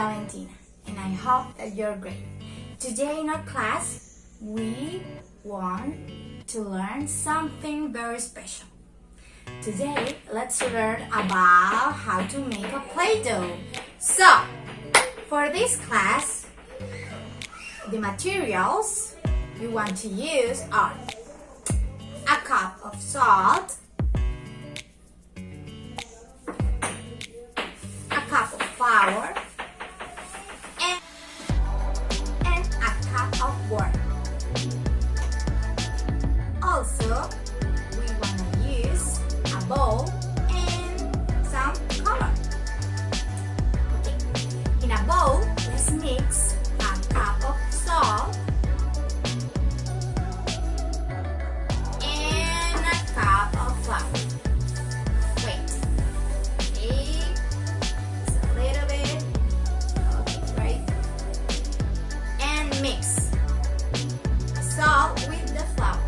Valentina, and I hope that you're great. Today in our class, we want to learn something very special. Today, let's learn about how to make a Play-Doh. So, for this class, the materials we want to use are a cup of salt, a cup of flour, and a cup of water. Also, we want to use a bowl and some color. Okay. In a bowl, let's mix a cup of salt and a cup of flour. Wait. Okay. Just a little bit. Okay, right? And mix salt with the flour.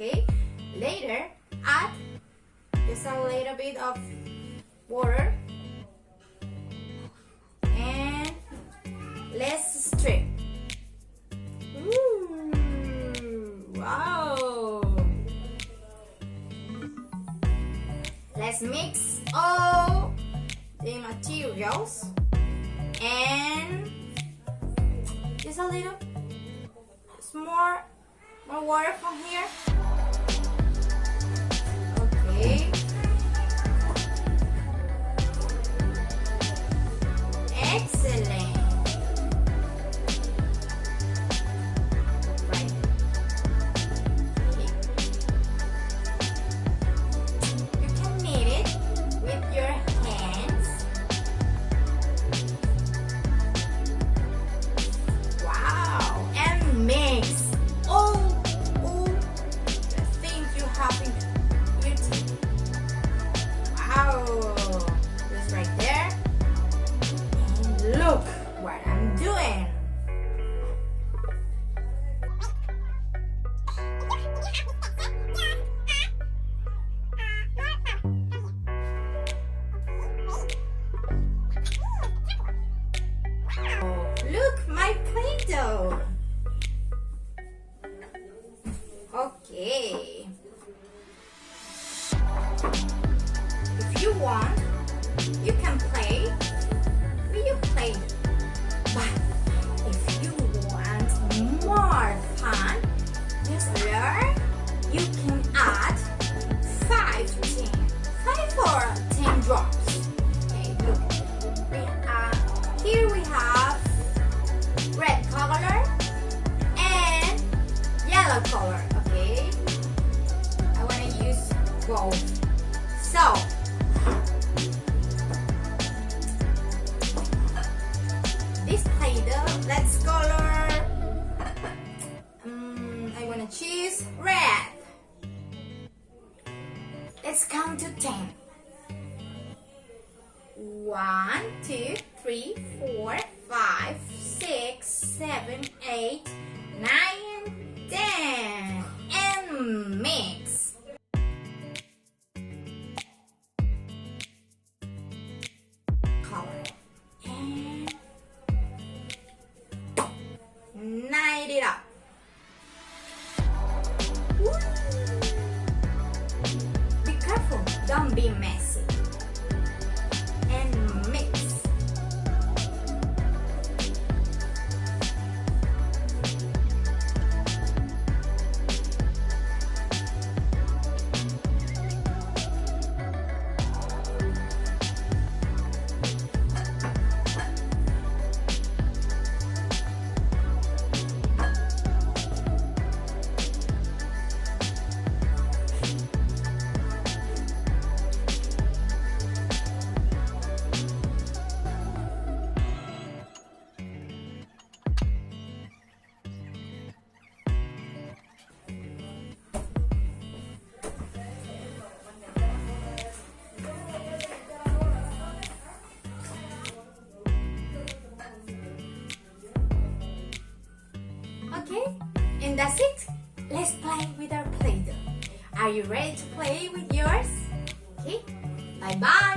Okay, later add just a little bit of water and let's stir. Wow! Let's mix all the materials and just a little more water from here. Okay. Excellent. Right. Okay. You can knead it with your hands. Wow. And mix all the things you have in your teeth. Wow. Just right there. And look what I'm doing. Look, my Play-Doh. Okay. If you want, you can play with your Play-Doh. But if you want more fun, just learn, you can add 5 or 10 drops. Okay, look. Here we have red color and yellow color. Okay, I want to use both. So this Play-Doh, let's color. I want to choose red. Let's count to 10. 1, 2, 3, 4, 5, 6, 7, 8, 9, 10. And mix. Color. And knight it up. Woo! Be careful, don't be messy. And mix. Okay, and that's it. Let's play with our Play-Doh. Are you ready to play with yours? Okay, bye bye.